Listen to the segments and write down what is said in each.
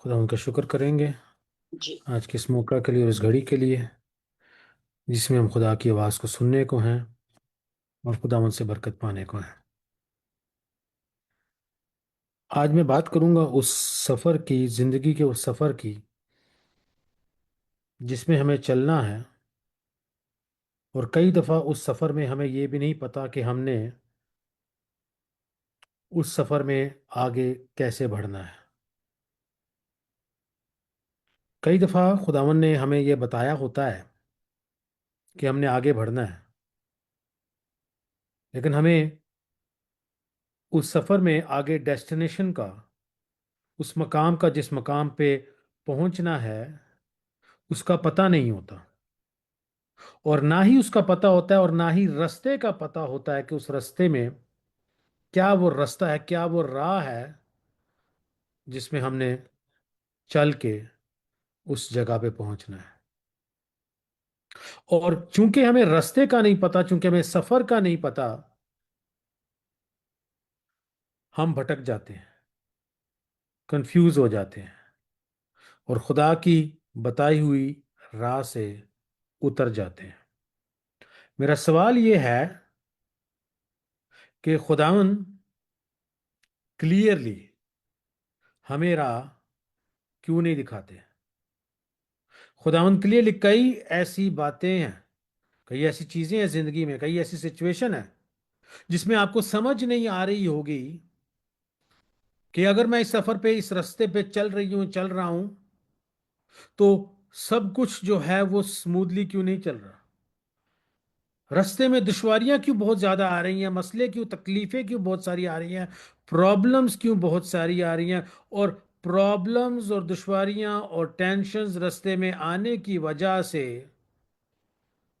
खुदा उनका शुक्र करेंगे जी। आज के इस मौका के लिए और इस घड़ी के लिए जिसमें हम खुदा की आवाज़ को सुनने को हैं और खुदा उनसे बरकत पाने को हैं। आज मैं बात करूंगा उस सफ़र की, ज़िंदगी के उस सफ़र की जिसमें हमें चलना है। और कई दफ़ा उस सफ़र में हमें ये भी नहीं पता कि हमने उस सफ़र में आगे कैसे बढ़ना है। कई दफ़ा खुदावन ने हमें ये बताया होता है कि हमने आगे बढ़ना है, लेकिन हमें उस सफ़र में आगे डेस्टिनेशन का, उस मकाम का जिस मकाम पे पहुंचना है, उसका पता नहीं होता। और ना ही उसका पता होता है और ना ही रास्ते का पता होता है कि उस रास्ते में क्या वो रास्ता है, क्या वो राह है जिसमें हमने चल के उस जगह पे पहुंचना है। और चूंकि हमें रास्ते का नहीं पता, चूंकि हमें सफर का नहीं पता, हम भटक जाते हैं, कंफ्यूज हो जाते हैं और खुदा की बताई हुई राह से उतर जाते हैं। मेरा सवाल ये है कि खुदावन क्लियरली हमें राह क्यों नहीं दिखाते। खुदावंद के लिए कई ऐसी बातें हैं, कई ऐसी चीजें हैं जिंदगी में, कई ऐसी सिचुएशन है जिसमें आपको समझ नहीं आ रही होगी कि अगर मैं इस सफर पे, इस रास्ते पे चल रही हूं, चल रहा हूं, तो सब कुछ जो है वो स्मूथली क्यों नहीं चल रहा। रास्ते में दुश्वारियां क्यों बहुत ज्यादा आ रही हैं, मसले क्यों, तकलीफें क्यों बहुत सारी आ रही हैं, प्रॉब्लम्स क्यों बहुत सारी आ रही हैं। और प्रॉब्लम्स और दुश्वारियां और टेंशन्स रास्ते में आने की वजह से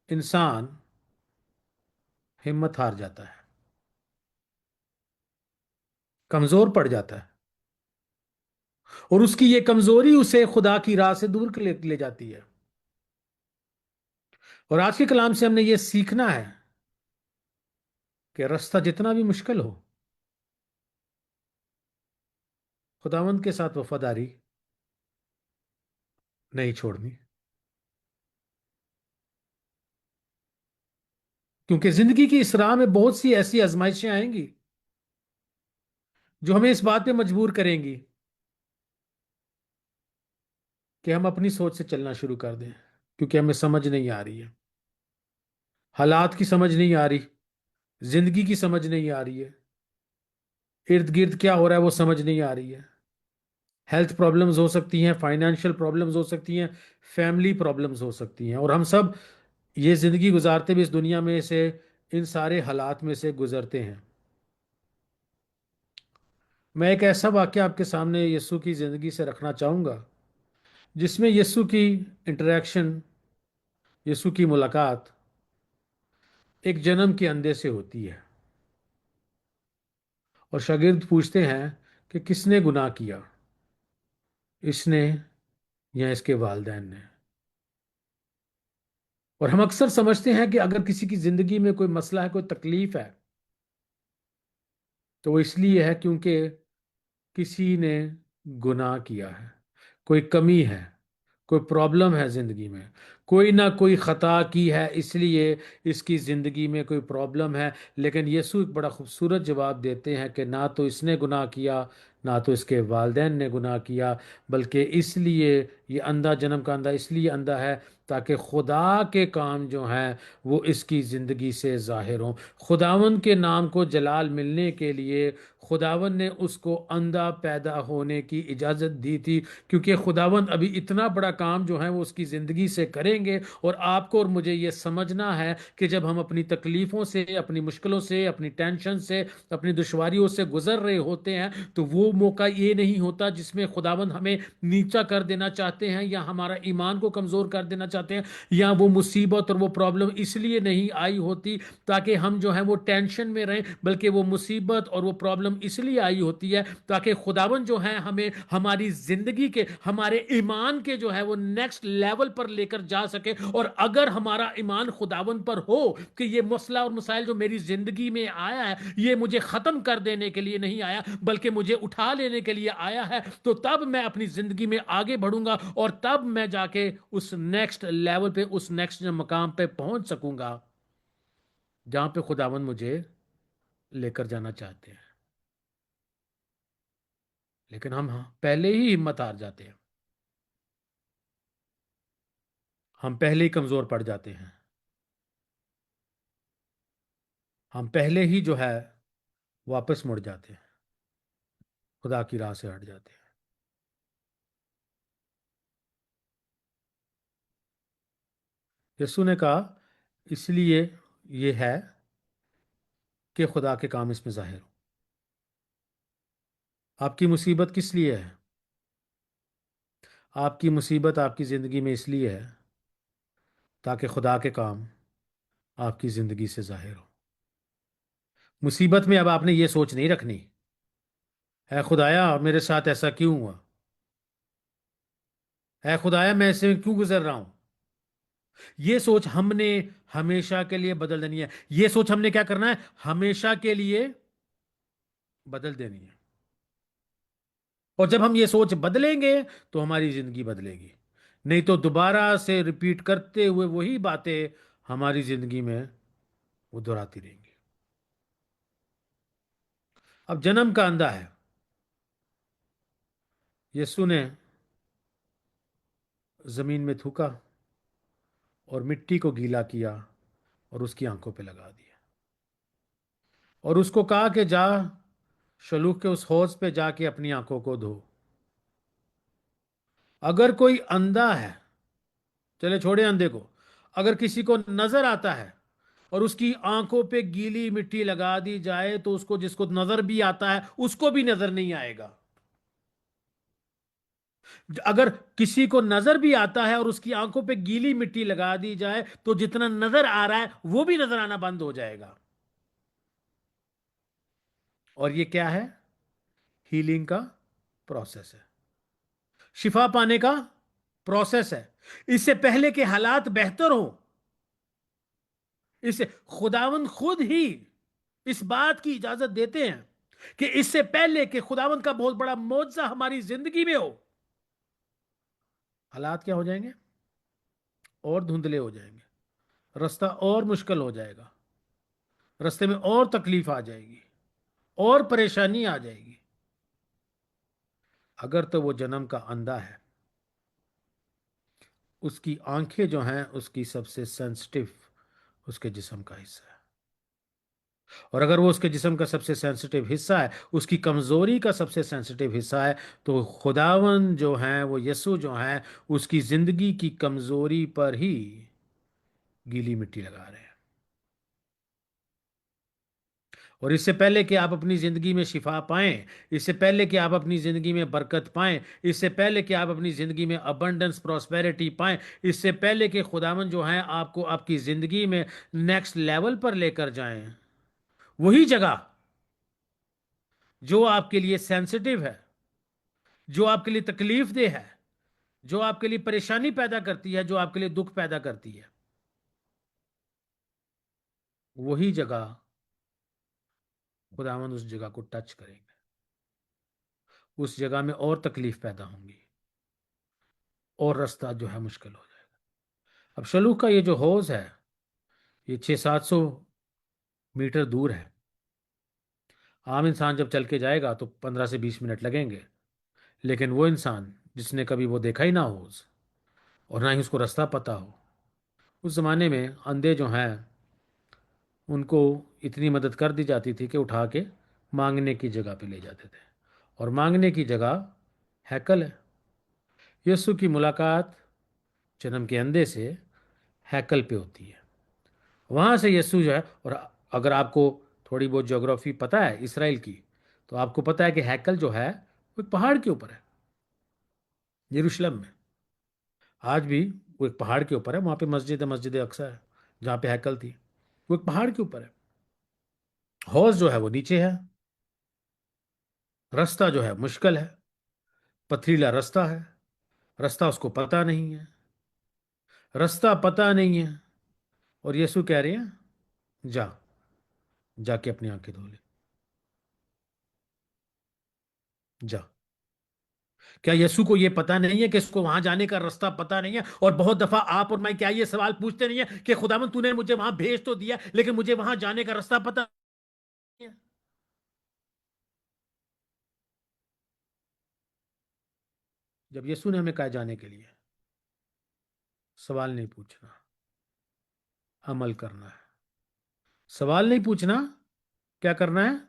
इंसान हिम्मत हार जाता है, कमजोर पड़ जाता है, और उसकी ये कमजोरी उसे खुदा की राह से दूर ले जाती है। और आज के कलाम से हमने ये सीखना है कि रास्ता जितना भी मुश्किल हो, खुदावंद के साथ वफादारी नहीं छोड़नी। क्योंकि जिंदगी की इस राह में बहुत सी ऐसी आजमाइशें आएंगी जो हमें इस बात पे मजबूर करेंगी कि हम अपनी सोच से चलना शुरू कर दें, क्योंकि हमें समझ नहीं आ रही है, हालात की समझ नहीं आ रही, जिंदगी की समझ नहीं आ रही है, इर्द गिर्द क्या हो रहा है वो समझ नहीं आ रही है। हेल्थ प्रॉब्लम्स हो सकती हैं, फाइनेंशियल प्रॉब्लम्स हो सकती हैं, फैमिली प्रॉब्लम्स हो सकती हैं, और हम सब ये जिंदगी गुजारते भी इस दुनिया में से इन सारे हालात में से गुजरते हैं। मैं एक ऐसा वाक्य आपके सामने यीशु की जिंदगी से रखना चाहूंगा जिसमें यीशु की इंटरेक्शन, यीशु की मुलाकात एक जन्म के अंधे से होती है। और शागिर्द पूछते हैं कि किसने गुनाह किया, इसने या इसके वालिदैन ने। और हम अक्सर समझते हैं कि अगर किसी की जिंदगी में कोई मसला है, कोई तकलीफ है, तो वो इसलिए है क्योंकि किसी ने गुनाह किया है, कोई कमी है, कोई प्रॉब्लम है जिंदगी में, कोई ना कोई खता की है, इसलिए इसकी जिंदगी में कोई प्रॉब्लम है। लेकिन यीशु एक बड़ा खूबसूरत जवाब देते हैं कि ना तो इसने गुनाह किया, ना तो इसके वालिदैन ने गुनाह किया, बल्कि इसलिए ये अंधा, जन्म का अंधा इसलिए अंधा है ताकि खुदा के काम जो हैं वो इसकी ज़िंदगी से ज़ाहिर हों। खुदावंद के नाम को जलाल मिलने के लिए खुदावंद ने उसको अंधा पैदा होने की इजाज़त दी थी, क्योंकि खुदावंद अभी इतना बड़ा काम जो है वो उसकी ज़िंदगी से करेंगे। और आपको और मुझे ये समझना है कि जब हम अपनी तकलीफ़ों से, अपनी मुश्किलों से, अपनी टेंशन से, अपनी दुश्वारियों से गुजर रहे होते हैं, तो वो मौका ये नहीं होता जिसमें खुदावंद हमें नीचा कर देना चाहते हैं या हमारा ईमान को कमज़ोर कर देना चाहते हैं। या वो मुसीबत और वो प्रॉब्लम इसलिए नहीं आई होती ताकि हम जो है वो टेंशन में रहें, बल्कि वो मुसीबत और वो प्रॉब्लम प्रॉब्लम इसलिए आई होती है ताकि खुदावन जो है हमें हमारी जिंदगी के, हमारे ईमान के जो है वो नेक्स्ट लेवल पर लेकर जा सके। और अगर हमारा ईमान खुदावन पर हो कि ये मसला और मसाइल जो मेरी जिंदगी में आया है ये मुझे खत्म कर देने के लिए नहीं आया बल्कि मुझे उठा लेने के लिए आया है, तो तब मैं अपनी जिंदगी में आगे बढ़ूंगा और तब मैं जाके उस नेक्स्ट लेवल पे, उस नेक्स्ट मकाम पे पहुंच सकूंगा जहां पे खुदावन मुझे लेकर जाना चाहते हैं। लेकिन हम पहले ही हिम्मत हार जाते हैं, हम पहले ही कमजोर पड़ जाते हैं, हम पहले ही जो है वापस मुड़ जाते हैं, खुदा की राह से हट जाते हैं। यीशु ने कहा इसलिए ये है कि खुदा के काम इसमें जाहिर हो। आपकी मुसीबत किस लिए है? आपकी मुसीबत आपकी जिंदगी में इसलिए है ताकि खुदा के काम आपकी जिंदगी से जाहिर हो। मुसीबत में अब आपने ये सोच नहीं रखनी है खुदाया मेरे साथ ऐसा क्यों हुआ, है खुदाया मैं ऐसे क्यों गुजर रहा हूं। ये सोच हमने हमेशा के लिए बदल देनी है। ये सोच हमने क्या करना है, हमेशा के लिए बदल देनी है। और जब हम ये सोच बदलेंगे तो हमारी जिंदगी बदलेगी, नहीं तो दोबारा से रिपीट करते हुए वही बातें हमारी जिंदगी में वो दोहराती रहेंगी। अब जन्म का अंधा है, यीशु ने जमीन में थूका और मिट्टी को गीला किया और उसकी आंखों पे लगा दिया और उसको कहा कि जा शलूक के उस हौज पे जाके अपनी आंखों को धो। अगर कोई अंधा है, चले छोड़े अंधे को, अगर किसी को नजर आता है और उसकी आंखों पे गीली मिट्टी लगा दी जाए तो उसको, जिसको नजर भी आता है उसको भी नजर नहीं आएगा। अगर किसी को नजर भी आता है और उसकी आंखों पे गीली मिट्टी लगा दी जाए तो जितना नजर आ रहा है वो भी नजर आना बंद हो जाएगा। और ये क्या है? हीलिंग का प्रोसेस है, शिफा पाने का प्रोसेस है। इससे पहले के हालात बेहतर हो, इससे खुदावंद खुद ही इस बात की इजाजत देते हैं कि इससे पहले कि खुदावंद का बहुत बड़ा मौजज़ा हमारी जिंदगी में हो, हालात क्या हो जाएंगे? और धुंधले हो जाएंगे, रास्ता और मुश्किल हो जाएगा, रास्ते में और तकलीफ आ जाएगी और परेशानी आ जाएगी। अगर तो वो जन्म का अंधा है, उसकी आंखें जो हैं उसकी सबसे सेंसिटिव उसके जिस्म का हिस्सा है। और अगर वो उसके जिस्म का सबसे सेंसिटिव हिस्सा है, उसकी कमजोरी का सबसे सेंसिटिव हिस्सा है, तो खुदावन जो है वो यीशु जो है उसकी जिंदगी की कमजोरी पर ही गीली मिट्टी लगा रहे हैं। और इससे पहले कि आप अपनी जिंदगी में शिफा पाएं, इससे पहले कि आप अपनी जिंदगी में बरकत पाएं, इससे पहले कि आप अपनी जिंदगी में अबंडेंस प्रॉस्पेरिटी पाएं, इससे पहले कि खुदावन जो है आपको आपकी जिंदगी में नेक्स्ट लेवल पर लेकर जाएं, वही जगह जो आपके लिए सेंसिटिव है, जो आपके लिए तकलीफ दे है, जो आपके लिए परेशानी पैदा करती है, जो आपके लिए दुख पैदा करती है, वही जगह खुदावन उस जगह को टच करेंगे, उस जगह में और तकलीफ पैदा होंगी और रास्ता जो है मुश्किल हो जाएगा। अब शलूक का ये जो हौज है ये 600-700 मीटर दूर है। आम इंसान जब चल के जाएगा तो 15 से 20 मिनट लगेंगे, लेकिन वो इंसान जिसने कभी वो देखा ही ना हौज और ना ही उसको रास्ता पता हो, उस जमाने में अंधे जो हैं उनको इतनी मदद कर दी जाती थी कि उठा के मांगने की जगह पे ले जाते थे। और मांगने की जगह हैकल है। यीशु की मुलाकात जन्म के अंधे से हैकल पे होती है। वहां से यीशु जो है, और अगर आपको थोड़ी बहुत ज्योग्राफी पता है इसराइल की, तो आपको पता है कि हैकल जो है वो एक पहाड़ के ऊपर है, यरूशलेम में। आज भी वो एक पहाड़ के ऊपर है, वहां पे मस्जिद है, मस्जिद अक्सा है, जहाँ पे हैकल थी वो एक पहाड़ के ऊपर है। हौज जो है वो नीचे है। रास्ता जो है मुश्किल है, पथरीला रास्ता है, रास्ता उसको पता नहीं है, रास्ता पता नहीं है। और यीशु कह रहे हैं, जा, जाके अपनी आंखें धो ले, जा। क्या यीशु को यह पता नहीं है कि इसको वहां जाने का रास्ता पता नहीं है? और बहुत दफा आप और मैं क्या ये सवाल पूछते नहीं है कि खुदावन तूने मुझे वहां भेज तो दिया, लेकिन मुझे वहां जाने का रास्ता पता नहीं है। जब यीशु ने हमें कहा जाने के लिए, सवाल नहीं पूछना, अमल करना है। सवाल नहीं पूछना, क्या करना है?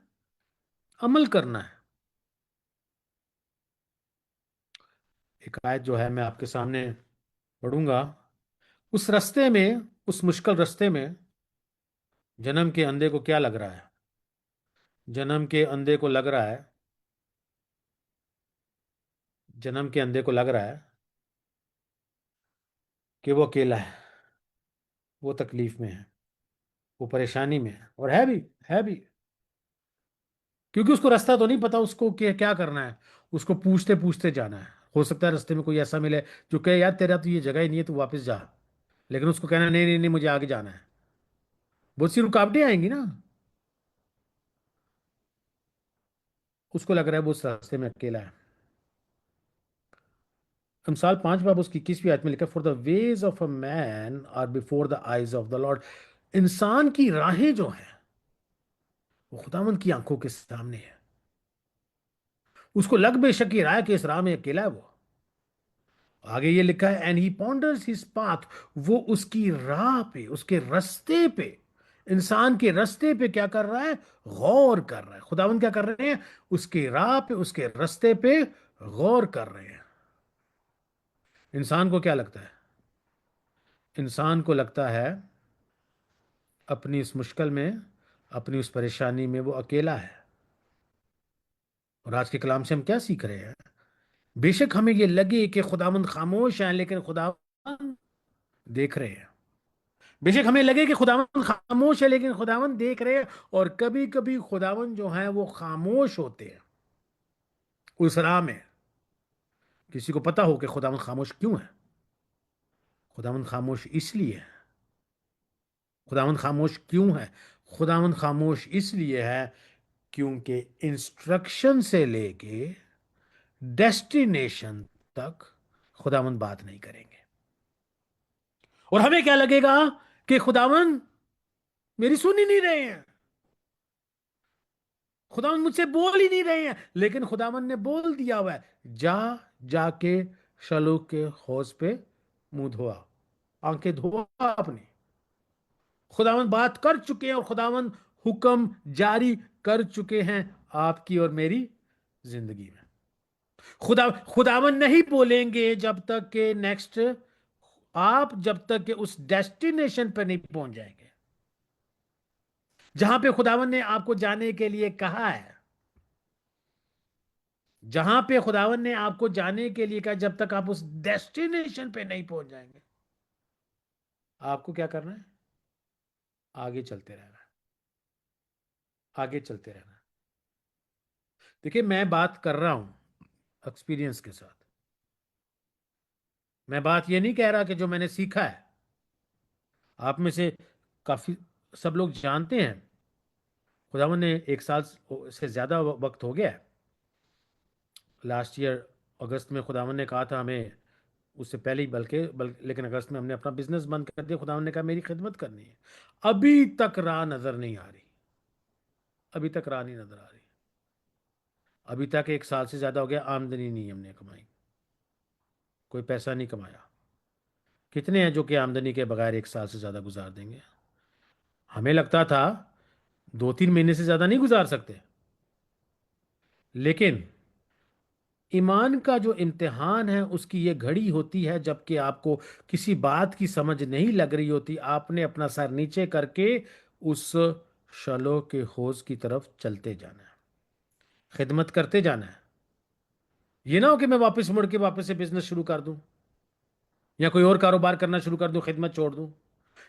अमल करना है। एक आयत जो है मैं आपके सामने पढ़ूंगा। उस रास्ते में, उस मुश्किल रास्ते में जन्म के अंधे को क्या लग रहा है? जन्म के अंधे को लग रहा है, जन्म के अंधे को लग रहा है कि वो अकेला है, वो तकलीफ में है, वो परेशानी में है, और है भी। क्योंकि उसको रास्ता तो नहीं पता, उसको क्या क्या करना है। उसको पूछते पूछते जाना है। हो सकता है रास्ते में कोई ऐसा मिले जो कहे, यार तेरा तो ये जगह ही नहीं है, तू वापस जा। लेकिन उसको कहना, नहीं नहीं नहीं, मुझे आगे जाना है। बहुत सी रुकावटें आएंगी ना। उसको लग रहा है वो उस रास्ते में अकेला है। अमसाल 5 बाब उसकी 21वीं आयत में लिखा, for the ways of a man are before the eyes of the Lord. इंसान की राहें जो हैं वो खुदावंद की आंखों के सामने है। उसको लग बेशक ये रहा है कि इस राह में अकेला है वो। आगे ये लिखा है, and he ponders his path. वो उसकी राह पे, उसके रास्ते पे, इंसान के रास्ते पे क्या कर रहा है? गौर कर रहा है। खुदावंद क्या कर रहे हैं? उसके राह पे, उसके रास्ते पे गौर कर रहे हैं। इंसान को क्या लगता है? इंसान को लगता है अपनी इस मुश्किल में, अपनी उस परेशानी में वो अकेला है। और आज के कलाम से हम क्या सीख रहे हैं? बेशक हमें ये लगे कि खुदावंद खामोश है, लेकिन खुदावंद देख रहे हैं। बेशक हमें लगे कि खुदावंद खामोश है, लेकिन खुदावंद देख रहे हैं। और कभी कभी खुदावंद जो है वो खामोश होते हैं उस राह में। किसी को पता हो कि खुदावंद खामोश क्यों है? खुदावंद खामोश इसलिए है। खुदावंद खामोश क्यों है? खुदावंद खामोश इसलिए है क्योंकि इंस्ट्रक्शन से लेके डेस्टिनेशन तक खुदावंद बात नहीं करेंगे। और हमें क्या लगेगा कि खुदावंद मेरी सुन ही नहीं रहे हैं, खुदावंद मुझसे बोल ही नहीं रहे हैं। लेकिन खुदावंद ने बोल दिया हुआ है, जा, जाके शलूक के हौज पे मुंह धोआ, आंखें धोआ अपनी। खुदावंद बात कर चुके हैं और खुदावंद हुक्म जारी कर चुके हैं आपकी और मेरी जिंदगी में। खुदावंद नहीं बोलेंगे जब तक के नेक्स्ट, आप जब तक के उस डेस्टिनेशन पर नहीं पहुंच जाएंगे जहां पे खुदावंद ने आपको जाने के लिए कहा है। जहां पे खुदावंद ने आपको जाने के लिए कहा, जब तक आप उस डेस्टिनेशन पे नहीं पहुंच जाएंगे, आपको क्या करना है? आगे चलते रहना है, आगे चलते रहना है। देखिए, मैं बात कर रहा हूं एक्सपीरियंस के साथ। मैं बात ये नहीं कह रहा कि जो मैंने सीखा है। आप में से काफी, सब लोग जानते हैं, खुदावंद ने 1 साल से ज्यादा वक्त हो गया है। लास्ट ईयर अगस्त में खुदावंद ने कहा था हमें, उससे पहले ही लेकिन अगस्त में हमने अपना बिजनेस बंद कर दिया। खुदावंद ने कहा मेरी खिदमत करनी है। अभी तक राह नजर नहीं आ रही, अभी तक राह नहीं नजर आ रही। अभी तक 1 साल से ज्यादा हो गया, आमदनी नहीं हमने कमाई, कोई पैसा नहीं कमाया। कितने हैं जो कि आमदनी के बगैर 1 साल से ज्यादा गुजार देंगे? हमें लगता था 2-3 महीने से ज्यादा नहीं गुजार सकते। लेकिन ईमान का जो इम्तिहान है, उसकी ये घड़ी होती है जबकि आपको किसी बात की समझ नहीं लग रही होती। आपने अपना सर नीचे करके उस शलो के होज की तरफ चलते जाना है, खिदमत करते जाना है। ये ना हो कि मैं वापस मुड़ के वापस से बिजनेस शुरू कर दूं या कोई और कारोबार करना शुरू कर दूं, खिदमत छोड़ दूं।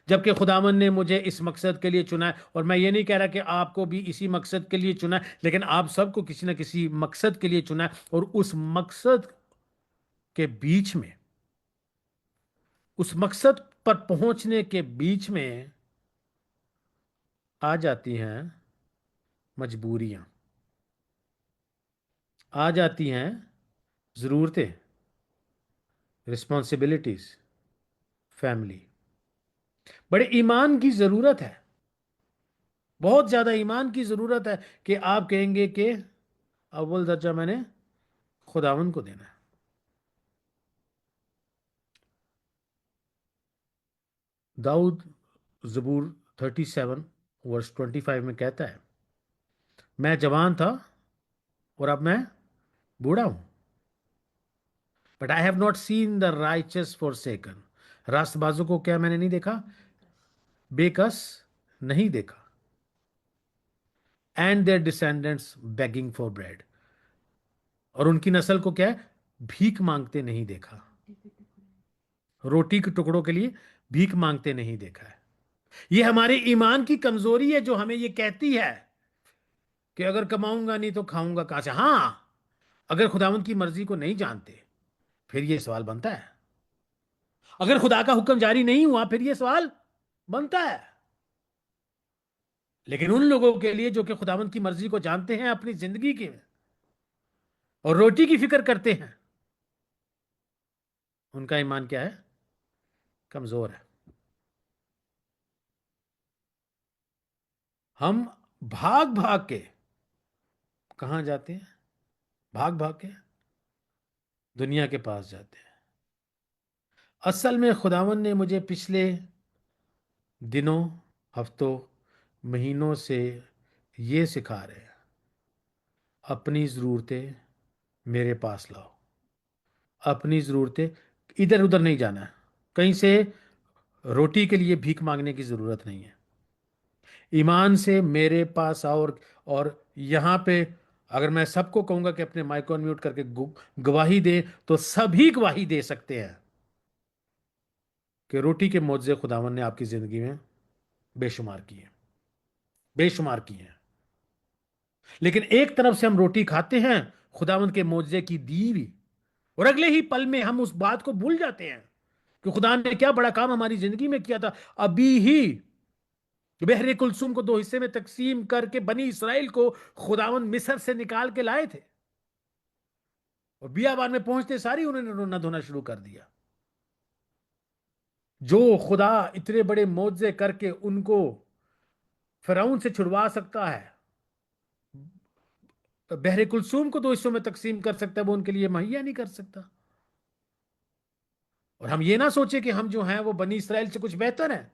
जबकि खुदावन ने मुझे इस मकसद के लिए चुना है। और मैं ये नहीं कह रहा कि आपको भी इसी मकसद के लिए चुना है, लेकिन आप सबको किसी ना किसी मकसद के लिए चुना है। और उस मकसद के बीच में, उस मकसद पर पहुंचने के बीच में आ जाती हैं मजबूरियां, आ जाती हैं जरूरतें, रिस्पॉन्सिबिलिटीज, फैमिली। बड़े ईमान की जरूरत है, बहुत ज्यादा ईमान की जरूरत है कि आप कहेंगे कि अव्वल दर्जा मैंने खुदावन को देना है। दाऊद जबूर 37 वर्स 25 में कहता है, मैं जवान था और अब मैं बूढ़ा हूं, but I have not seen the righteous forsaken. रास्तबाजों को क्या मैंने नहीं देखा, बेकस नहीं देखा, and their descendants begging for bread. और उनकी नस्ल को क्या है, भीख मांगते नहीं देखा, रोटी के टुकड़ों के लिए भीख मांगते नहीं देखा है। ये हमारे ईमान की कमजोरी है जो हमें ये कहती है कि अगर कमाऊंगा नहीं तो खाऊंगा कहां से। हां, अगर खुदावंद की मर्जी को नहीं जानते फिर यह सवाल बनता है। अगर खुदा का हुक्म जारी नहीं हुआ फिर यह सवाल बनता है। लेकिन उन लोगों के लिए जो कि खुदावंद की मर्जी को जानते हैं अपनी जिंदगी के, और रोटी की फिक्र करते हैं, उनका ईमान क्या है, कमजोर है। हम भाग भाग के कहां जाते हैं, भाग भाग के दुनिया के पास जाते हैं। असल में खुदावन ने मुझे पिछले दिनों, हफ्तों, महीनों से ये सिखा रहे हैं, अपनी ज़रूरतें मेरे पास लाओ। अपनी ज़रूरतें, इधर उधर नहीं जाना है, कहीं से रोटी के लिए भीख मांगने की ज़रूरत नहीं है। ईमान से मेरे पास आओ। और यहाँ पे अगर मैं सबको कहूँगा कि अपने माइक को अनम्यूट करके गवाही दे, तो सभी गवाही दे सकते हैं कि रोटी के मुआवजे खुदावन ने आपकी ज़िंदगी में बेशुमार किए, बेशुमार किए हैं। लेकिन एक तरफ से हम रोटी खाते हैं खुदावंद के मोजे की दी भी, और अगले ही पल में हम उस बात को भूल जाते हैं कि खुदा ने क्या बड़ा काम हमारी जिंदगी में किया था। अभी ही बहरे कुलसुम को दो हिस्से में तकसीम करके बनी इसराइल को खुदावंद मिस्र से निकाल के लाए थे, और बियाबान में पहुंचते सारी उन्होंने रोना धोना शुरू कर दिया। जो खुदा इतने बड़े मोजे करके उनको फिरौन से छुड़वा सकता है, बहरे कुलसूम को दो हिस्सों में तकसीम कर सकता है, वो उनके लिए मुहैया नहीं कर सकता। और हम ये ना सोचे कि हम जो हैं वो बनी इसराइल से कुछ बेहतर है,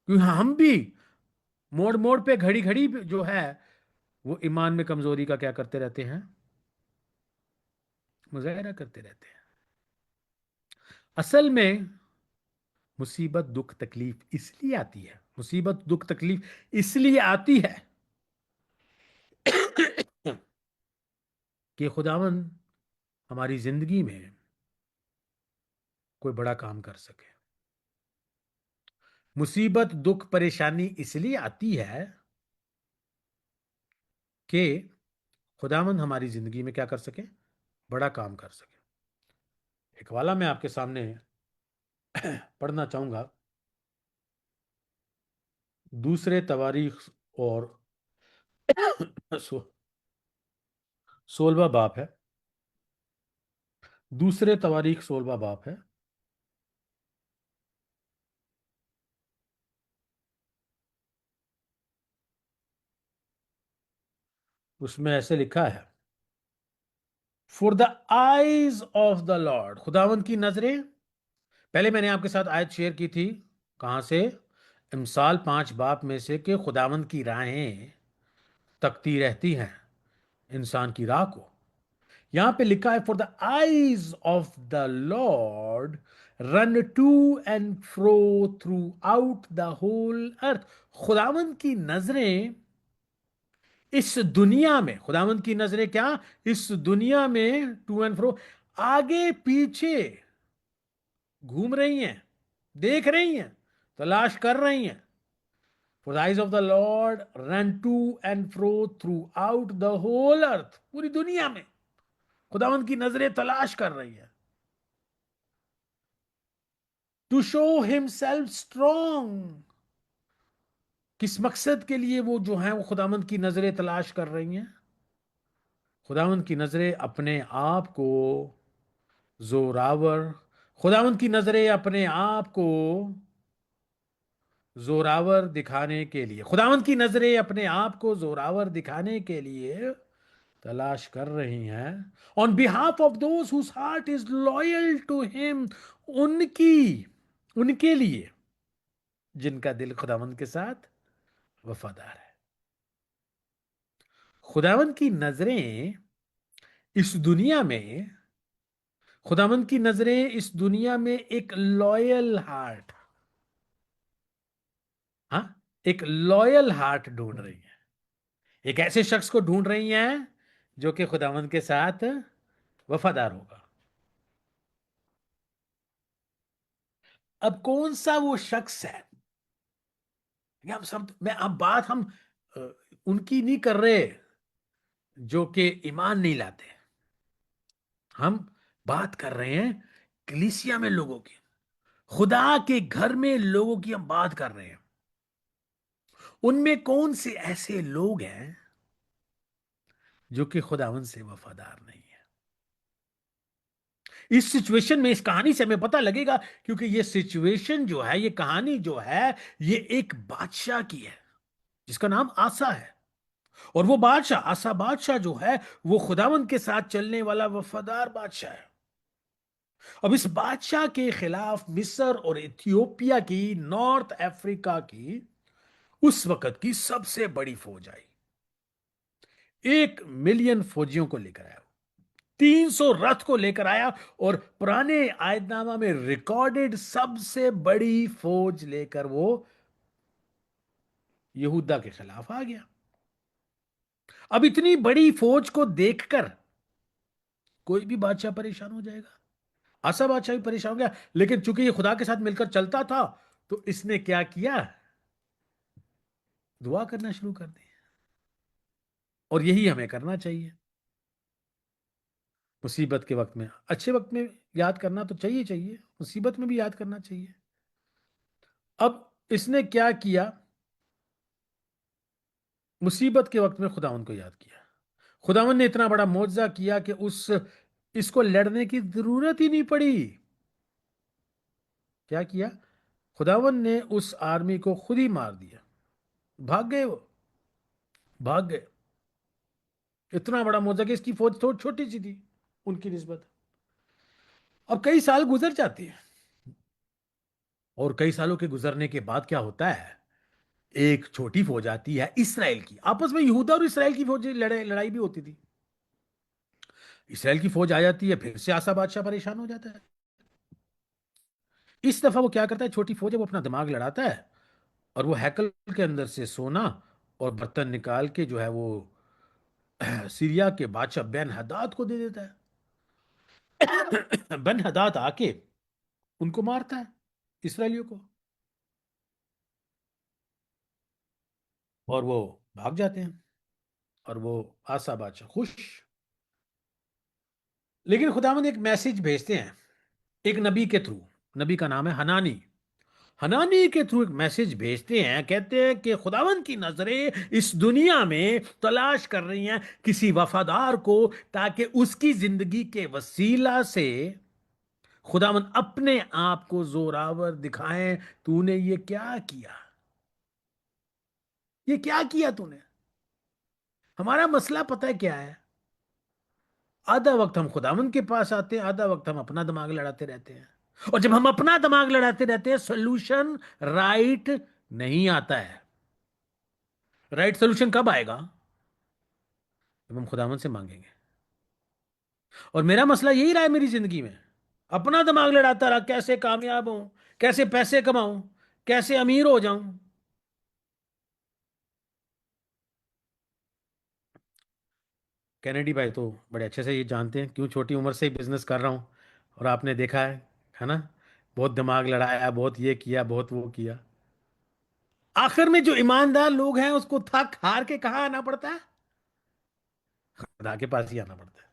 क्योंकि हम भी मोड़ मोड़ पे घड़ी घड़ी जो है वो ईमान में कमजोरी का क्या करते रहते हैं, मुजाहरा करते रहते हैं। असल में मुसीबत दुख तकलीफ इसलिए आती है, मुसीबत दुख तकलीफ इसलिए आती है कि खुदावन हमारी जिंदगी में कोई बड़ा काम कर सके। मुसीबत दुख परेशानी इसलिए आती है कि खुदावन हमारी जिंदगी में क्या कर सके, बड़ा काम कर सके। एक वाला मैं आपके सामने पढ़ना चाहूंगा। दूसरे तवारीख और 16वां बाप है, दूसरे तवारीख 16वां बाप है। उसमें ऐसे लिखा है, for the eyes of the Lord, खुदावंद की नजरें। पहले मैंने आपके साथ आयत शेयर की थी, कहां से, इमसाल 5 बाप में से, कि खुदावंद की राहें तकती रहती हैं इंसान की राह को। यहां पे लिखा है, for the eyes of the Lord run to and fro throughout the whole earth. खुदावंद की नजरें इस दुनिया में, खुदावंद की नजरें क्या, इस दुनिया में टू एंड फ्रो, आगे पीछे घूम रही हैं। देख रही हैं, तलाश कर रही हैं। For the eyes of the Lord run to and fro throughout the whole earth, पूरी दुनिया में खुदावंद की नजरें तलाश कर रही हैं। To show himself strong, किस मकसद के लिए वो जो है वो खुदावंद की नजरें तलाश कर रही हैं? खुदावंद की नजरें अपने आप को जोरावर, खुदावंद की नजरें अपने आप को जोरावर दिखाने के लिए, खुदावंद की नजरें अपने आप को जोरावर दिखाने के लिए तलाश कर रही हैं। On behalf of those whose heart is loyal to him, उनकी, उनके लिए जिनका दिल खुदावंद के साथ वफादार है। खुदावंद की नजरें इस दुनिया में, खुदावंद की नजरें इस दुनिया में एक लॉयल हार्ट, हाँ, एक लॉयल हार्ट ढूंढ रही है। एक ऐसे शख्स को ढूंढ रही हैं जो कि खुदावंद के साथ वफादार होगा। अब कौन सा वो शख्स है? हम सब, मैं अब बात हम अ, उनकी नहीं कर रहे जो कि ईमान नहीं लाते। हम बात कर रहे हैं कलीसिया में लोगों की, खुदा के घर में लोगों की हम बात कर रहे हैं। उनमें कौन से ऐसे लोग हैं जो कि खुदावन से वफादार नहीं है? इस सिचुएशन में, इस कहानी से हमें पता लगेगा, क्योंकि ये सिचुएशन जो है, ये कहानी जो है, ये एक बादशाह की है जिसका नाम आसा है। और वो बादशाह, आसा बादशाह जो है, वो खुदावंद के साथ चलने वाला वफादार बादशाह है। अब इस बादशाह के खिलाफ मिस्र और इथियोपिया की, नॉर्थ अफ्रीका की उस वक्त की सबसे बड़ी फौज आई। 1 मिलियन फौजियों को लेकर आया, 300 रथ को लेकर आया, और पुराने आयतनामा में रिकॉर्डेड सबसे बड़ी फौज लेकर वो यहूदा के खिलाफ आ गया। अब इतनी बड़ी फौज को देखकर कोई भी बादशाह परेशान हो जाएगा। आसा बादशाह भी परेशान हो गया, लेकिन चूंकि ये खुदा के साथ मिलकर चलता था, तो इसने क्या किया? दुआ करना शुरू कर दी। और यही हमें करना चाहिए। मुसीबत के वक्त में, अच्छे वक्त में याद करना तो चाहिए चाहिए, मुसीबत में भी याद करना चाहिए। अब इसने क्या किया? मुसीबत के वक्त में खुदावन को याद किया। खुदावन ने इतना बड़ा मुआवजा किया कि उस इसको लड़ने की जरूरत ही नहीं पड़ी। क्या किया? खुदावन ने उस आर्मी को खुद ही मार दिया। भाग गए वो, भाग गए। इतना बड़ा मुआवजा कि इसकी फौज थोड़ी छोटी सी थी उनकी निस्बत। अब कई साल गुजर जाते हैं, और कई सालों के गुजरने के बाद क्या होता है? एक छोटी फौज आती है इसराइल की, आपस में यहूदा और इसराइल की फौज लड़ाई भी होती थी। इसराइल की फौज आ जाती है, फिर से आसा बादशाह परेशान हो जाता है। इस दफा वो क्या करता है? छोटी फौज है, वो अपना दिमाग लड़ाता है, और वो हैकल के अंदर से सोना और बर्तन निकाल के जो है वो सीरिया के बादशाह बेन हदाद को दे देता है। बेन हदाद आके उनको मारता है, इसराइलियों को, और वो भाग जाते हैं। और वो आसा बादशाह खुश। लेकिन खुदावंद एक मैसेज भेजते हैं एक नबी के थ्रू। नबी का नाम है हनानी। हनानी के थ्रू एक मैसेज भेजते हैं, कहते हैं कि खुदावंद की नजरें इस दुनिया में तलाश कर रही हैं किसी वफादार को, ताकि उसकी जिंदगी के वसीला से खुदावंद अपने आप को जोरावर दिखाएं। तूने ये क्या किया? ये क्या किया तूने? हमारा मसला पता है क्या है? आधा वक्त हम खुदावंद के पास आते हैं, आधा वक्त हम अपना दिमाग लड़ाते रहते हैं। और जब हम अपना दिमाग लड़ाते रहते हैं, सोल्यूशन राइट नहीं आता है। राइट सोल्यूशन कब आएगा? जब हम खुदावंद से मांगेंगे। और मेरा मसला यही रहा है मेरी जिंदगी में। अपना दिमाग लड़ाता रहा, कैसे कामयाब हूं, कैसे पैसे कमाऊं, कैसे अमीर हो जाऊं। कैनेडी भाई तो बड़े अच्छे से ये जानते हैं क्यों छोटी उम्र से ही बिजनेस कर रहा हूं। और आपने देखा है ना, बहुत दिमाग लड़ाया, बहुत ये किया, बहुत वो किया। आखिर में जो ईमानदार लोग हैं उसको थक हार के कहाँ आना पड़ता है? खुदा के पास ही आना पड़ता है।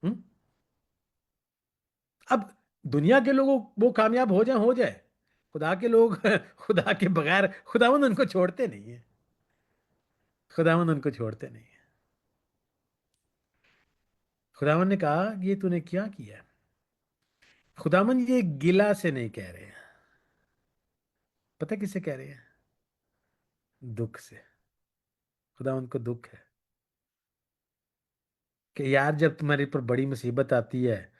हम्म? अब दुनिया के लोग वो कामयाब हो जाए, खुदा के लोग खुदा के बगैर खुदावंद उनको छोड़ते नहीं है। खुदावंद उनको छोड़ते नहीं है। खुदावंद ने कहा ये तूने क्या किया? खुदावंद ये गिला से नहीं कह रहे हैं। पता किससे कह रहे हैं? दुख से। खुदावंद को दुख है कि यार जब तुम्हारे पर बड़ी मुसीबत आती है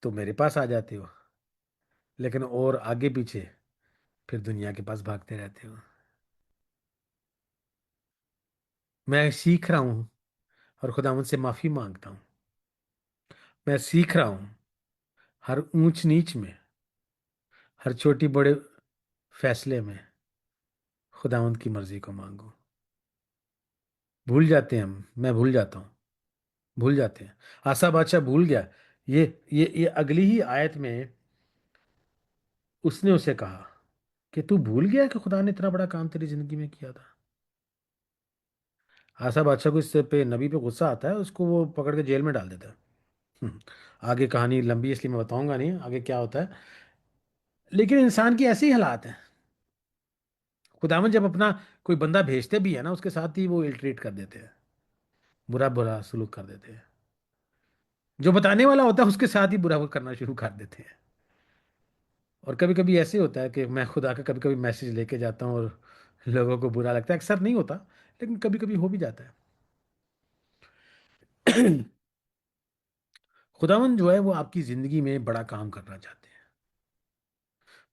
तो मेरे पास आ जाते हो, लेकिन और आगे पीछे फिर दुनिया के पास भागते रहते हो। मैं सीख रहा हूं और खुदावंद से माफी मांगता हूं। मैं सीख रहा हूं हर ऊंच नीच में, हर छोटी बड़े फैसले में खुदावंद की मर्जी को मांगो। भूल जाते हैं हम, मैं भूल जाता हूँ, भूल जाते हैं। आसा बादशाह भूल गया। ये अगली ही आयत में उसने उसे कहा कि तू भूल गया कि खुदा ने इतना बड़ा काम तेरी जिंदगी में किया था। आसा बादशाह को इससे पे नबी पे गुस्सा आता है, उसको वो पकड़ के जेल में डाल देता है। आगे कहानी लंबी है, इसलिए मैं बताऊंगा नहीं आगे क्या होता है। लेकिन इंसान की ऐसी हालात है, खुदावन जब अपना कोई बंदा भेजते भी है ना, उसके साथ ही वो इल ट्रीट कर देते हैं, बुरा बुरा सलूक कर देते हैं। जो बताने वाला होता है उसके साथ ही बुरा करना शुरू कर देते हैं। और कभी कभी ऐसे होता है कि मैं खुदा का कभी कभी मैसेज लेके जाता हूँ और लोगों को बुरा लगता है। अक्सर नहीं होता, लेकिन कभी कभी हो भी जाता है। खुदावन जो है वो आपकी जिंदगी में बड़ा काम करना चाहते हैं।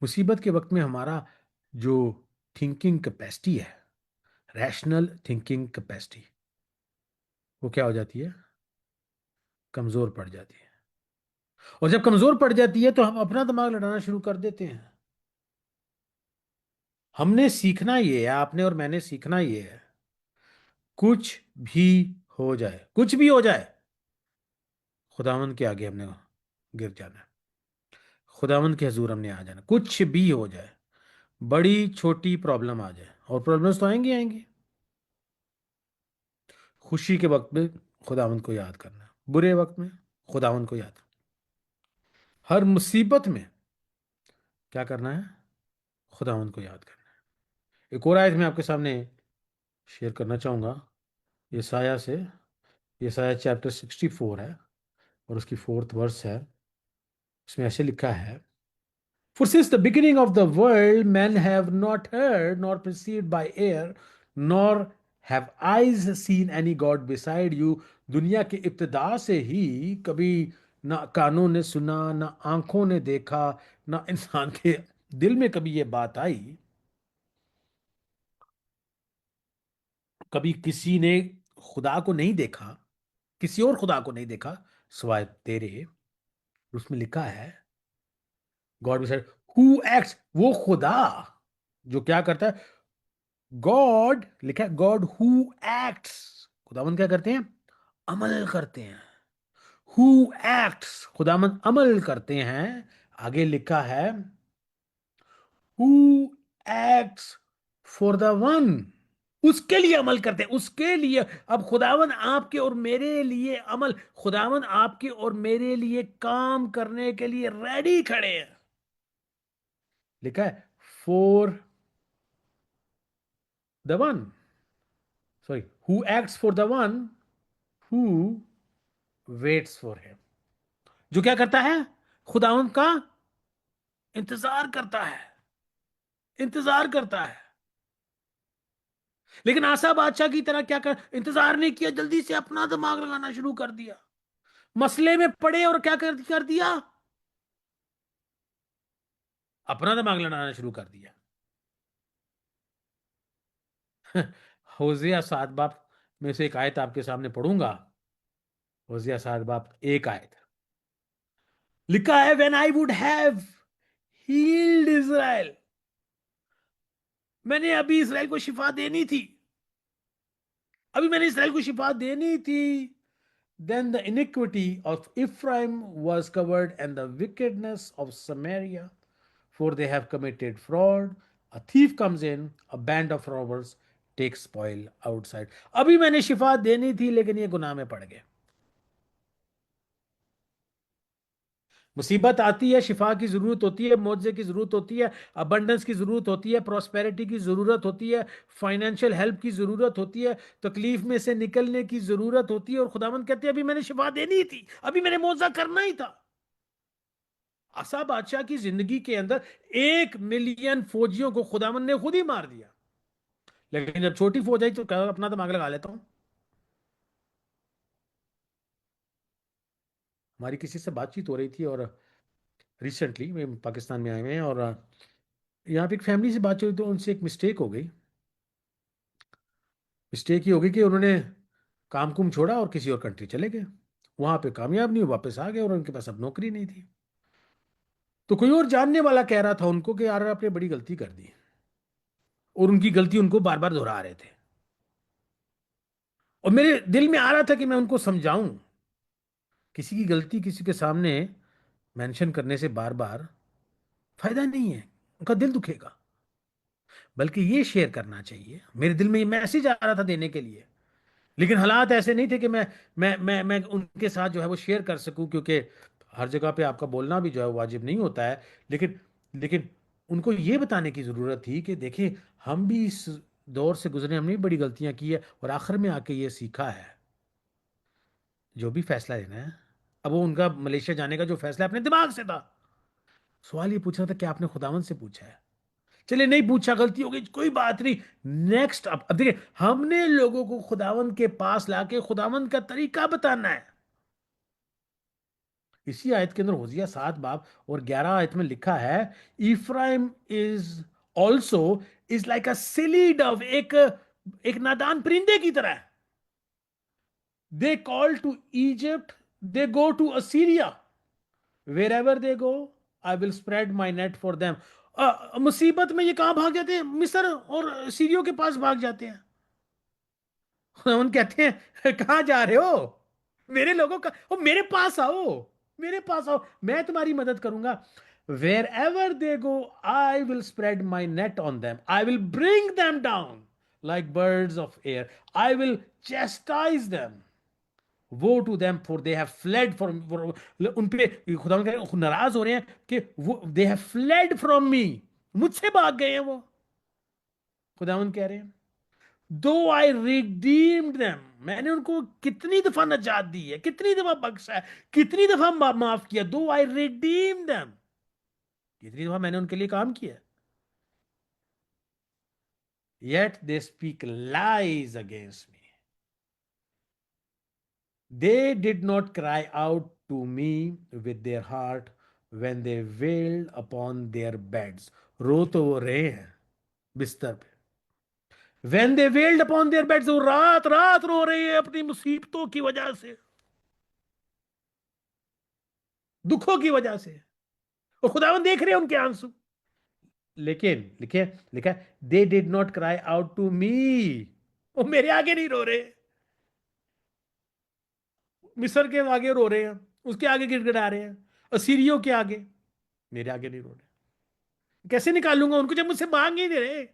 मुसीबत के वक्त में हमारा जो थिंकिंग कैपेसिटी है, रैशनल थिंकिंग कैपेसिटी, वो क्या हो जाती है? कमजोर पड़ जाती है। और जब कमजोर पड़ जाती है तो हम अपना दिमाग लड़ाना शुरू कर देते हैं। हमने सीखना ये है, आपने और मैंने सीखना ये है, कुछ भी हो जाए, कुछ भी हो जाए, खुदावंद के आगे हमने गिर जाना है। खुदावंद के हजूर हमने आ जाना, कुछ भी हो जाए। बड़ी छोटी प्रॉब्लम आ जाए, और प्रॉब्लम्स तो आएंगी आएंगी। खुशी के वक्त में खुदावंद को याद करना, बुरे वक्त में खुदावंद को याद। हर मुसीबत में क्या करना है? खुदावंद को याद करना है। एक और आयत मैं आपके सामने शेयर करना चाहूंगा, यसाया से। यसाया चैप्टर 64 है और उसकी 4th वर्स है। उसमें ऐसे लिखा है, For since the beginning of the world, men have not heard, nor perceived by ear, nor have eyes seen any God beside you. दुनिया के इब्तिदा से ही कभी ना कानों ने सुना, ना आंखों ने देखा, ना इंसान के दिल में कभी ये बात आई, कभी किसी ने खुदा को नहीं देखा, किसी और खुदा को नहीं देखा सिवाय तेरे। उसमें लिखा है गॉड बिसाइड हु एक्ट्स, वो खुदा जो क्या करता है। गॉड लिखा है, गॉड हु एक्ट्स, खुदावंद क्या करते हैं? अमल करते हैं। हु एक्ट्स, खुदावंद अमल करते हैं। आगे लिखा है who acts for the one, उसके लिए अमल करते हैं, उसके लिए। अब खुदावन आपके और मेरे लिए अमल, खुदावन आपके और मेरे लिए काम करने के लिए रेडी खड़े हैं। लिखा है for the one, sorry, who acts for the one who waits for him, जो क्या करता है? खुदावन का इंतजार करता है, इंतजार करता है। लेकिन आसा बादशाह की तरह क्या कर, इंतजार नहीं किया, जल्दी से अपना दिमाग लगाना शुरू कर दिया। मसले में पड़े और क्या कर दिया? अपना दिमाग लगाना शुरू कर दिया। होजिया 7 बाप में से एक आयत आपके सामने पढ़ूंगा। होजिया 7 बाप 1 आयत। लिखा है when I would have healed Israel, मैंने अभी इसराइल को शिफा देनी थी, अभी मैंने इसराइल को शिफा देनी थी, Then the iniquity of Ephraim was covered, and the wickedness of Samaria, for they have committed fraud. A thief comes in, a band of robbers takes spoil outside. अभी मैंने शिफा देनी थी लेकिन ये गुनाह में पड़ गए. मुसीबत आती है, शिफा की जरूरत होती है, मुआवजे की जरूरत होती है, अबंडेंस की जरूरत होती है, प्रॉस्पेरिटी की जरूरत होती है, फाइनेंशियल हेल्प की जरूरत होती है, तकलीफ में से निकलने की जरूरत होती है, और खुदावंद कहते हैं अभी मैंने शिफा देनी थी, अभी मैंने मुआवजा करना ही था. आसा बादशाह की जिंदगी के अंदर 1 मिलियन फौजियों को खुदावंद ने खुद ही मार दिया. लेकिन जब छोटी फौज आई तो कहा अपना दिमाग लगा लेता हूं. हमारी किसी से बातचीत हो रही थी, और रिसेंटली वे पाकिस्तान में आए हुए हैं, और यहाँ पे एक फैमिली से बात हुई तो उनसे एक मिस्टेक हो गई. मिस्टेक ये हो गई कि उन्होंने काम कुम छोड़ा और किसी और कंट्री चले गए. वहां पे कामयाब नहीं हुए, वापस आ गए, और उनके पास अब नौकरी नहीं थी. तो कोई और जानने वाला कह रहा था उनको कि यार आपने बड़ी गलती कर दी, और उनकी गलती उनको बार बार दोहरा रहे थे. और मेरे दिल में आ रहा था कि मैं उनको समझाऊं, किसी की गलती किसी के सामने मेंशन करने से बार बार फायदा नहीं है, उनका दिल दुखेगा. बल्कि ये शेयर करना चाहिए. मेरे दिल में ये मैसेज आ रहा था देने के लिए, लेकिन हालात ऐसे नहीं थे कि मैं उनके साथ जो है वो शेयर कर सकूं, क्योंकि हर जगह पे आपका बोलना भी जो है वो वाजिब नहीं होता है. लेकिन लेकिन उनको ये बताने की जरूरत थी कि देखिए, हम भी इस दौर से गुजरे, हमने भी बड़ी गलतियां की है, और आखिर में आके ये सीखा है. जो भी फैसला लेना है, अब वो उनका मलेशिया जाने का जो फैसला अपने दिमाग से था. सवाल ये पूछना था कि आपने खुदावन से पूछा है? चलिए नहीं पूछा, गलती हो गई, कोई बात नहीं. नेक्स्ट, अब देखिए, हमने लोगों को खुदावंद के पास लाके खुदावंद का तरीका बताना है. इसी आयत के अंदर होजिया 7 बाब और 11 आयत में लिखा है, Ephraim is also is like a silly dove, एक एक नादान परिंदे की तरह. They call to Egypt, they go to Assyria, wherever they go I will spread my net for them. मुसीबत में ये कहां भाग जाते हैं? मिस्र और सीरियो के पास भाग जाते हैं. उन कहते हैं कहां जा रहे हो, मेरे लोगों का, ओ मेरे पास आओ, मेरे पास आओ, मैं तुम्हारी मदद करूंगा. Wherever they go I will spread my net on them, I will bring them down like birds of air, I will chastise them, woe to them for they have fled from. उन पे खुदा कह रहे हैं, नाराज हो रहे हैं कि वो दे हैव फ्लेड फ्रॉम मी, मुझसे भाग गए हैं वो. खुदावन कह रहे हैं, दो आई रिडीम्ड देम, मैंने उनको कितनी दफा नजात दी है, कितनी दफा बख्शा है, कितनी दफा माफ किया. दो आई रिडीम देम, कितनी दफा मैंने उनके लिए काम किया. Yet they speak lies against me, they did not cry out to me with their heart when they wailed upon their beds. रो तो वो रहे हैं बिस्तर पे. When they wailed upon their beds, वो रात रात रो रहे हैं अपनी मुसीबतों की वजह से, दुखों की वजह से, और खुदावन देख रहे हैं उनके आंसू. लेकिन लिखे लिखा, they did not cry out to me, वो मेरे आगे नहीं रो रहे. मिस्र के आगे रो रहे हैं, उसके आगे गिड़गिड़ा रहे हैं, असीरियों के आगे, मेरे आगे नहीं रो रहे. कैसे निकालूंगा उनको जब मुझसे मांग ही नहीं रहे?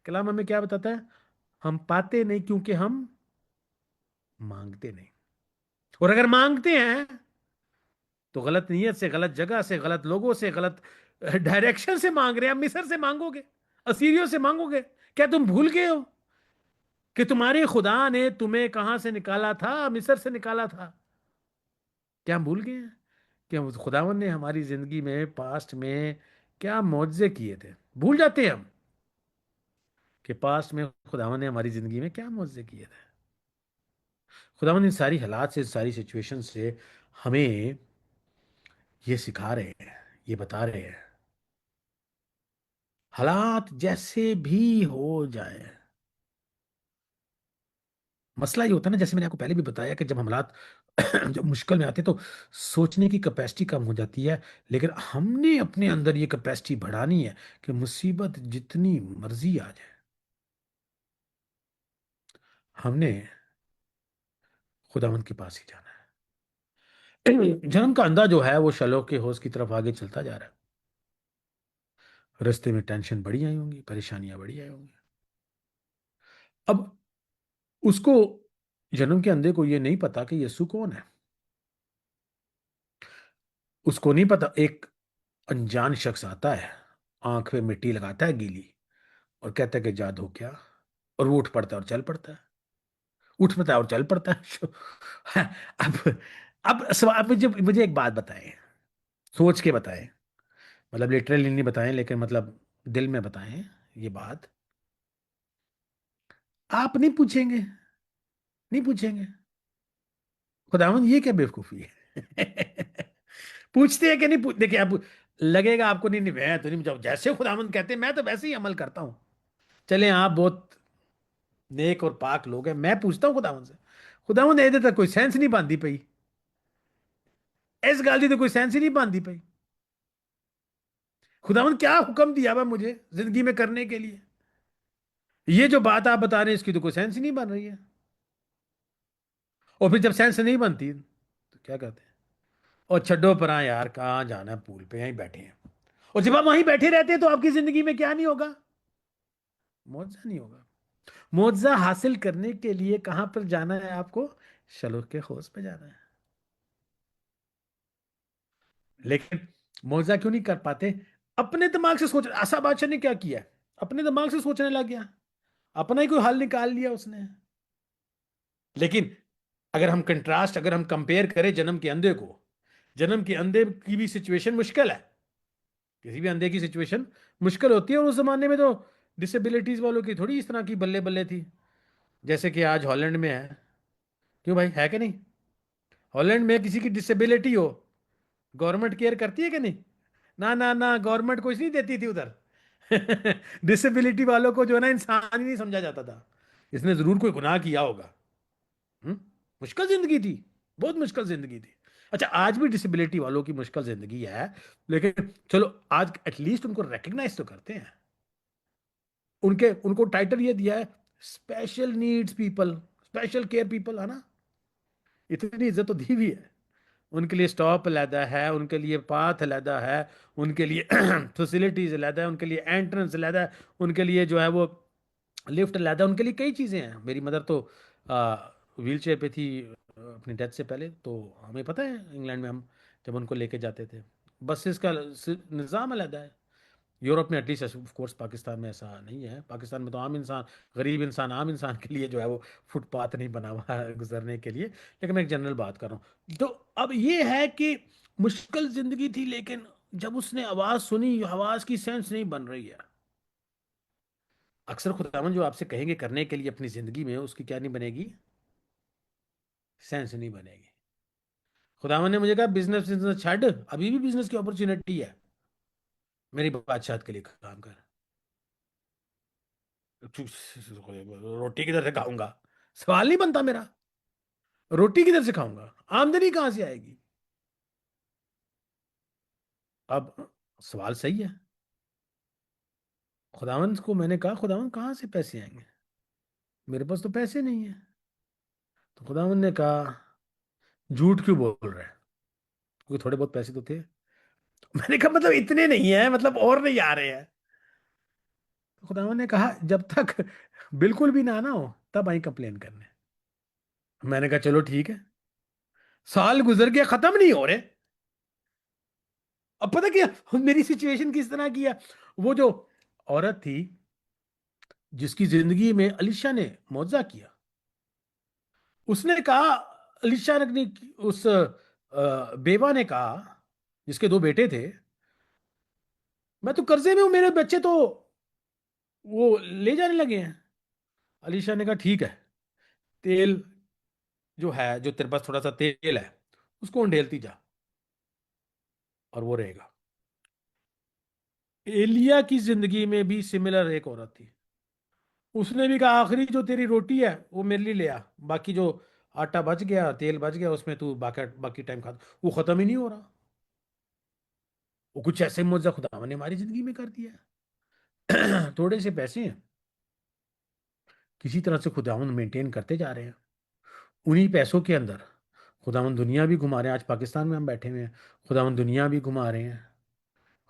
कलाम हमें क्या बताता है? हम पाते नहीं क्योंकि हम मांगते नहीं. और अगर मांगते हैं तो गलत नीयत से, गलत जगह से, गलत लोगों से, गलत डायरेक्शन से मांग रहे हैं. मिस्र से मांगोगे, असीरियों से मांगोगे? क्या तुम भूल गए हो कि तुम्हारे खुदा ने तुम्हें कहां से निकाला था? मिस्र से निकाला था. क्या हम भूल गए हैं कि उस खुदावन ने हमारी जिंदगी में पास्ट में क्या मौजज़े किए थे? भूल जाते हैं हम कि पास्ट में खुदावन ने हमारी जिंदगी में क्या मौजज़े किए थे. खुदावन इन सारी हालात से, सारी सिचुएशन से हमें ये सिखा रहे हैं, ये बता रहे हैं, हालात जैसे भी हो जाए. मसला ये होता है ना, जैसे मैंने आपको पहले भी बताया कि जब हम हालात जब मुश्किल में आते हैं तो सोचने की कैपेसिटी कम हो जाती है. लेकिन हमने अपने अंदर ये कैपेसिटी बढ़ानी है कि मुसीबत जितनी मर्जी आ जाए, हमने खुदावंद के पास ही जाना. जन्म का अंधा जो है वो शलों के होश की तरफ आगे चलता जा रहा है। रास्ते में टेंशन बड़ी आई होंगी, परेशानियां बड़ी आई होंगी। अब उसको, जन्म के अंधे को ये नहीं पता कि यीशु कौन है। उसको नहीं पता, एक अनजान शख्स आता है, आंख पे मिट्टी लगाता है गीली, और कहता है कि जादू हो क्या। और वो उठ पड़ता है और चल पड़ता है, उठ पड़ता है और चल पड़ता है। अब सवाल, आप मुझे मुझे एक बात बताएं, सोच के बताएं, मतलब लिटरली नहीं बताएं, लेकिन मतलब दिल में बताएं ये बात। आप नहीं पूछेंगे, नहीं पूछेंगे, खुदावंद ये क्या बेवकूफी है। पूछते हैं कि नहीं देखिए, आप लगेगा आपको, नहीं नहीं मैं तो नहीं, जब जैसे खुदावंद कहते हैं मैं तो वैसे ही अमल करता हूं। चले आप बहुत नेक और पाक लोग हैं, मैं पूछता हूं खुदावंद से, खुदावंद ਇਹਦੇ ਤਾਂ कोई सेंस नहीं बनती पई, इस गल की तो कोई सेंस ही नहीं बनती पई। खुदावंद क्या हुक्म दिया हुआ मुझे जिंदगी में करने के लिए, ये जो बात आप बता रहे हैं इसकी तो कोई सेंस ही नहीं बन रही है। और फिर जब सेंस नहीं बनती तो क्या कहते हैं, और छड्डो परा यार, कहाँ जाना है, पूल पे यहीं बैठे हैं। और जब आप वहीं बैठे रहते हैं तो आपकी जिंदगी में क्या नहीं होगा, मुआवजा नहीं होगा। मुआवजा हासिल करने के लिए कहां पर जाना है आपको, शलोक के होश पे जाना है। लेकिन मुआवजा क्यों नहीं कर पाते, अपने दिमाग से सोच, आशा बादशाह ने क्या किया, अपने दिमाग से सोचने लग गया, अपना ही कोई हल निकाल लिया उसने। लेकिन अगर हम कंट्रास्ट, अगर हम कंपेयर करें जन्म के अंधे को, जन्म के अंधे की भी सिचुएशन मुश्किल है, किसी भी अंधे की सिचुएशन मुश्किल होती है। और उस जमाने में तो डिसेबिलिटीज वालों की थोड़ी इस तरह की बल्ले बल्ले थी, जैसे कि आज हॉलैंड में है। क्यों भाई, है कि नहीं? हॉलैंड में किसी की डिसेबिलिटी हो, गवर्नमेंट केयर करती है कि नहीं? ना ना ना, गवर्नमेंट कुछ नहीं देती थी उधर। डिसेबिलिटी वालों को जो है ना, इंसान ही नहीं समझा जाता था, इसने जरूर कोई गुनाह किया होगा। हम्म? मुश्किल जिंदगी थी, बहुत मुश्किल जिंदगी थी। अच्छा, आज भी डिसेबिलिटी वालों की मुश्किल जिंदगी है, लेकिन चलो आज एटलीस्ट उनको रिकग्नाइज तो करते हैं। उनके उनको टाइटल ये दिया है, special needs people, special care people, है ना। इतनी इज्जत तो दी हुई है। उनके लिए स्टॉप अलहदा है, उनके लिए पाथ अलहदा है, उनके लिए फैसिलिटीज अलहदा है, उनके लिए एंट्रेंस अलहदा है, उनके लिए जो है वो लिफ्ट अलहदा है, उनके लिए कई चीज़ें हैं। मेरी मदर तो व्हील चेयर पे थी अपनी डेथ से पहले, तो हमें पता है इंग्लैंड में हम जब उनको लेके जाते थे, बसेस का निज़ाम अलहदा है। यूरोप में एटलीस्ट, ऑफ कोर्स पाकिस्तान में ऐसा नहीं है। पाकिस्तान में तो आम इंसान, गरीब इंसान, आम इंसान के लिए जो है वो फुटपाथ नहीं बना हुआ है गुजरने के लिए। लेकिन मैं एक जनरल बात कर रहा हूँ। तो अब ये है कि मुश्किल जिंदगी थी, लेकिन जब उसने आवाज सुनी, आवाज की सेंस नहीं बन रही है। अक्सर खुदावन जो आपसे कहेंगे करने के लिए अपनी जिंदगी में, उसकी क्या नहीं बनेगी, सेंस नहीं बनेगी। खुदावन ने मुझे कहा बिजनेस बिजनेस छੱਡ, अभी भी बिजनेस की अपॉर्चुनिटी है, मेरी बादशाहत के लिए काम कर। रोटी किधर से खाऊंगा, सवाल नहीं बनता मेरा, रोटी किधर से खाऊंगा, आमदनी कहां से आएगी। अब सवाल सही है। खुदावंत को मैंने कहा, खुदावंत कहां से पैसे आएंगे, मेरे पास तो पैसे नहीं है। तो खुदावंत ने कहा, झूठ क्यों बोल रहे हैं, क्योंकि थोड़े बहुत पैसे तो थे। मैंने कहा मतलब इतने नहीं है, मतलब और नहीं आ रहे हैं। तो खुदावंत ने कहा, जब तक बिल्कुल भी ना ना हो तब आई कंप्लेन करने। मैंने कहा चलो ठीक है। साल गुजर गया, खत्म नहीं हो रहे। अब पता क्या मेरी सिचुएशन किस तरह की है, वो जो औरत थी जिसकी जिंदगी में अलीशा ने मुआवजा किया, उसने कहा, अलीशा ने, उस बेवा ने कहा, जिसके दो बेटे थे, मैं तो कर्जे में हूं, मेरे बच्चे तो वो ले जाने लगे हैं। अलीशा ने कहा ठीक है, तेल जो है, जो तेरे पास थोड़ा सा तेल है, उसको ढेलती जा, और वो रहेगा। एलिया की जिंदगी में भी सिमिलर एक औरत थी, उसने भी कहा आखिरी जो तेरी रोटी है वो मेरे लिए ले आ, बाकी जो आटा बच गया, तेल बच गया, उसमें तू बाकी बाकी टाइम खा। वो खत्म ही नहीं हो रहा। वो कुछ ऐसे मुआवजा खुदा ने हमारी जिंदगी में कर दिया है। थोड़े से पैसे हैं, किसी तरह से खुदावन मेंटेन करते जा रहे हैं। उन्हीं पैसों के अंदर खुदावंद दुनिया भी घुमा रहे हैं। आज पाकिस्तान में हम बैठे हुए हैं, खुदावंद दुनिया भी घुमा रहे हैं।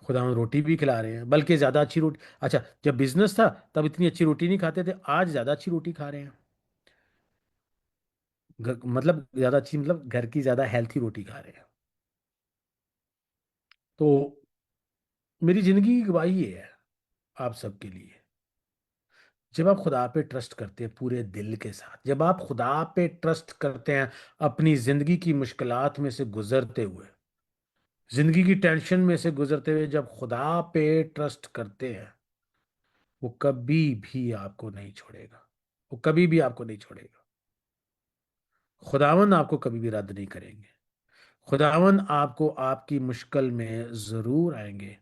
खुदावंद रोटी भी खिला रहे हैं, बल्कि ज़्यादा अच्छी रोटी। अच्छा, जब बिजनेस था तब इतनी अच्छी रोटी नहीं खाते थे, आज ज़्यादा अच्छी रोटी खा रहे हैं। मतलब ज़्यादा अच्छी, मतलब घर की ज़्यादा हेल्थी रोटी खा रहे हैं। तो मेरी ज़िंदगी की गवाही ये है आप सबके लिए। जब आप खुदा पे ट्रस्ट करते हैं पूरे दिल के साथ, जब आप खुदा पे ट्रस्ट करते हैं अपनी ज़िंदगी की मुश्किलात में से गुजरते हुए, ज़िंदगी की टेंशन में से गुजरते हुए, जब खुदा पे ट्रस्ट करते हैं, वो कभी भी आपको नहीं छोड़ेगा। वो कभी भी आपको नहीं छोड़ेगा। खुदावन आपको कभी भी रद्द नहीं करेंगे। खुदावन आपको आपकी मुश्किल में ज़रूर आएंगे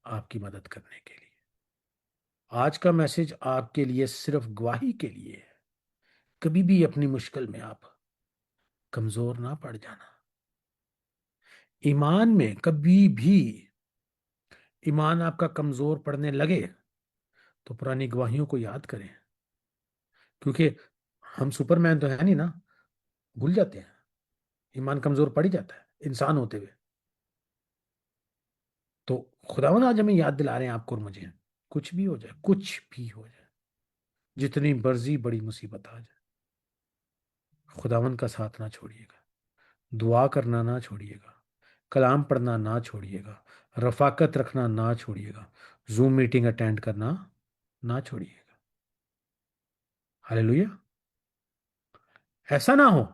आपकी मदद करने के लिए। आज का मैसेज आपके लिए सिर्फ गवाही के लिए है। कभी भी अपनी मुश्किल में आप कमजोर ना पड़ जाना। ईमान में कभी भी ईमान आपका कमजोर पड़ने लगे तो पुरानी गवाहियों को याद करें, क्योंकि हम सुपरमैन तो है नहीं ना, भूल जाते हैं। ईमान कमजोर पड़ ही जाता है इंसान होते हुए। तो खुदावन आज हमें याद दिला रहे हैं, आपको और मुझे, कुछ भी हो जाए, कुछ भी हो जाए, जितनी मर्जी बड़ी मुसीबत आ जाए, खुदावन का साथ ना छोड़िएगा। दुआ करना ना छोड़िएगा, कलाम पढ़ना ना छोड़िएगा, रफाकत रखना ना छोड़िएगा, जूम मीटिंग अटेंड करना ना छोड़िएगा। हालेलुया। ऐसा ना हो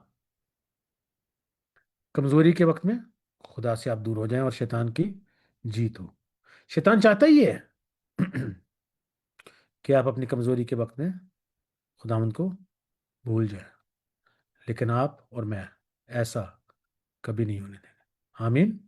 कमजोरी के वक्त में खुदा से आप दूर हो जाएं और शैतान की जीत हो। शैतान चाहता ही है कि आप अपनी कमजोरी के वक्त में खुदावंद को भूल जाएं, लेकिन आप और मैं ऐसा कभी नहीं होने देंगे। आमीन।